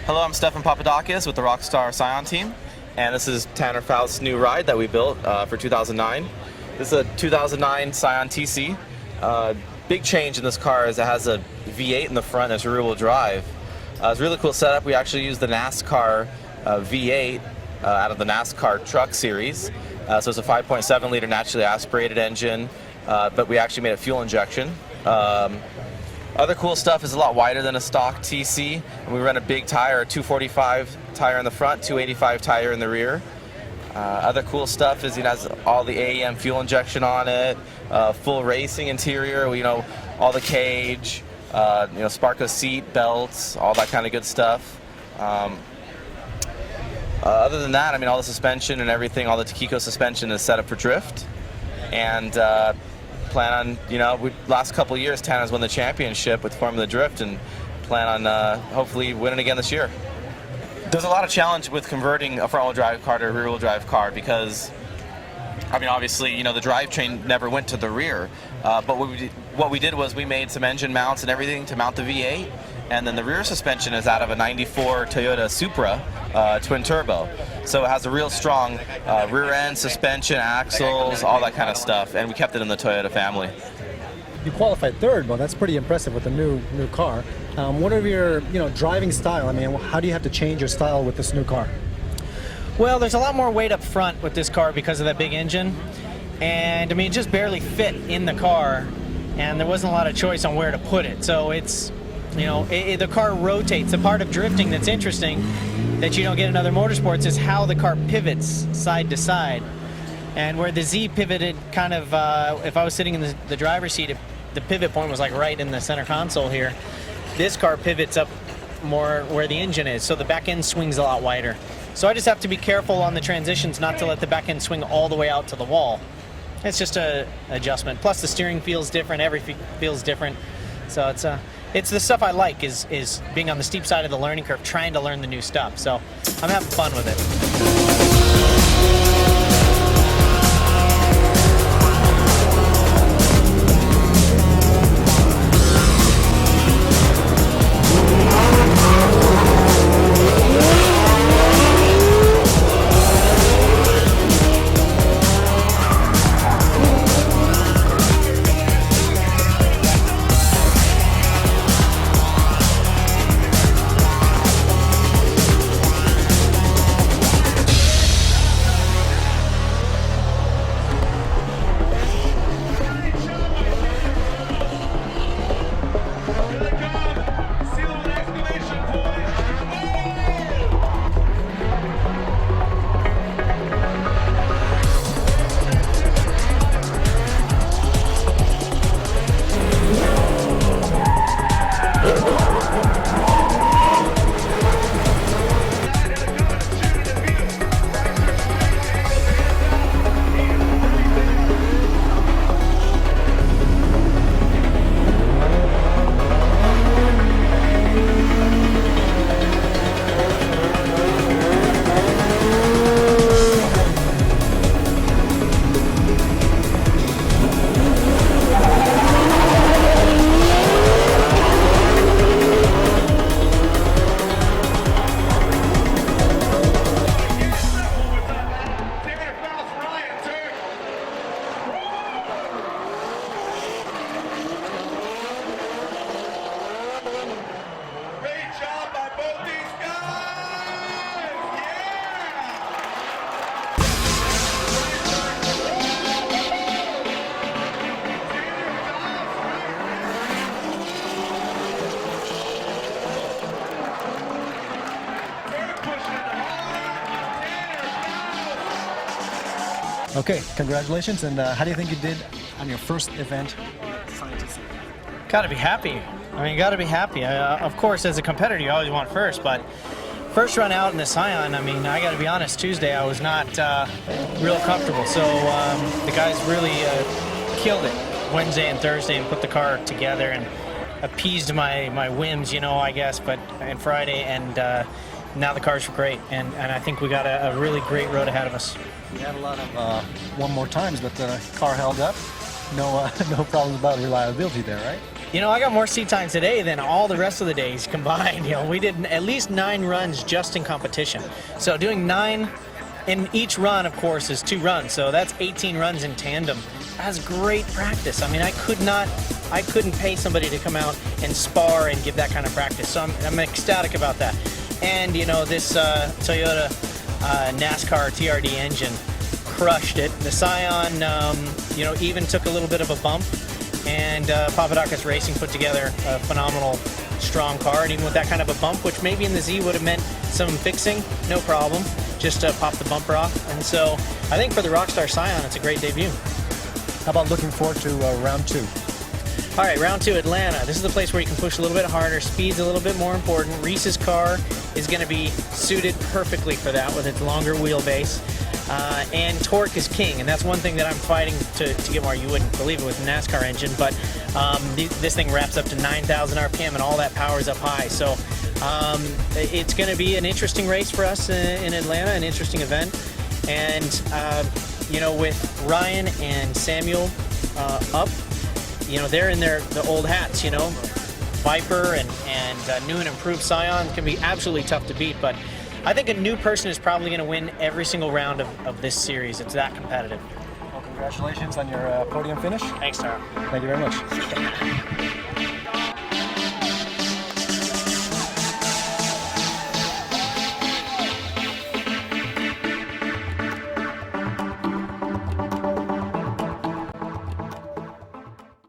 Hello, I'm Stefan Papadakis with the Rockstar Scion team, and this is Tanner Foust's new ride that we built for 2009. This is a 2009 Scion TC. Big change in this car is it has a V8 in the front and it's rear-wheel drive. It's a really cool setup. We actually used the NASCAR V8 out of the NASCAR truck series. So it's a 5.7 liter naturally aspirated engine, but we actually made a fuel injection. Other cool stuff is a lot wider than a stock TC, and we run a big tire, a 245 tire in the front, 285 tire in the rear. Other cool stuff is it has all the AEM fuel injection on it, full racing interior, all the cage, Sparco seat belts, all that kind of good stuff. Other than that, all the suspension and everything, all the Takiko suspension is set up for drift, and plan on, last couple of years, Tanner's won the championship with Formula Drift, and plan on hopefully winning again this year. There's a lot of challenge with converting a front-wheel drive car to a rear-wheel drive car because, obviously, the drivetrain never went to the rear. But what we did was we made some engine mounts and everything to mount the V8, and then the rear suspension is out of a '94 Toyota Supra twin turbo. So it has a real strong rear end, suspension, axles, all that kind of stuff, and we kept it in the Toyota family. You qualified third. Well, that's pretty impressive with a new car. What are your driving style? How do you have to change your style with this new car? Well, there's a lot more weight up front with this car because of that big engine, and it just barely fit in the car, and there wasn't a lot of choice on where to put it. So it's the car rotates. The part of drifting that's interesting that you don't get in other motorsports is how the car pivots side to side. And where the Z pivoted kind of, if I was sitting in the driver's seat, the pivot point was like right in the center console here. This car pivots up more where the engine is, so the back end swings a lot wider. So I just have to be careful on the transitions not to let the back end swing all the way out to the wall. It's just an adjustment. Plus the steering feels different, everything feels different. So it's the stuff I like is being on the steep side of the learning curve, trying to learn the new stuff. So I'm having fun with it. Okay, congratulations. And how do you think you did on your first event? Gotta be happy. Gotta be happy. Of course, as a competitor, you always want first, but first run out in the Scion, I gotta be honest, Tuesday I was not real comfortable. So the guys really killed it Wednesday and Thursday and put the car together and appeased my whims, I guess, and Friday, and now the cars were great, and I think we got a really great road ahead of us. We had a lot of one more times, but the car held up. No problems about reliability there, right? You know, I got more seat time today than all the rest of the days combined. You know, we did at least 9 runs just in competition. So doing 9 in each run, of course, is 2 runs. So that's 18 runs in tandem. That's great practice. I mean, I couldn't pay somebody to come out and spar and give that kind of practice. So I'm ecstatic about that. And, you know, this Toyota NASCAR TRD engine crushed it. The Scion, you know, even took a little bit of a bump. And Papadakis Racing put together a phenomenal, strong car. And even with that kind of a bump, which maybe in the Z would have meant some fixing, no problem. Just pop the bumper off. And so I think for the Rockstar Scion, it's a great debut. How about looking forward to round 2? All right, round 2, Atlanta. This is the place where you can push a little bit harder. Speed's a little bit more important. Reese's car is going to be suited perfectly for that with its longer wheelbase. And torque is king, and that's one thing that I'm fighting to get more. You wouldn't believe it with the NASCAR engine, but this thing wraps up to 9,000 RPM, and all that power is up high. So it's going to be an interesting race for us in Atlanta, an interesting event. And you know, with Ryan and Samuel up, you know, they're in the old hats. You know, Viper and new and improved Scion can be absolutely tough to beat, but I think a new person is probably going to win every single round of this series. It's that competitive. Well, congratulations on your podium finish. Thanks, Tara. Thank you very much.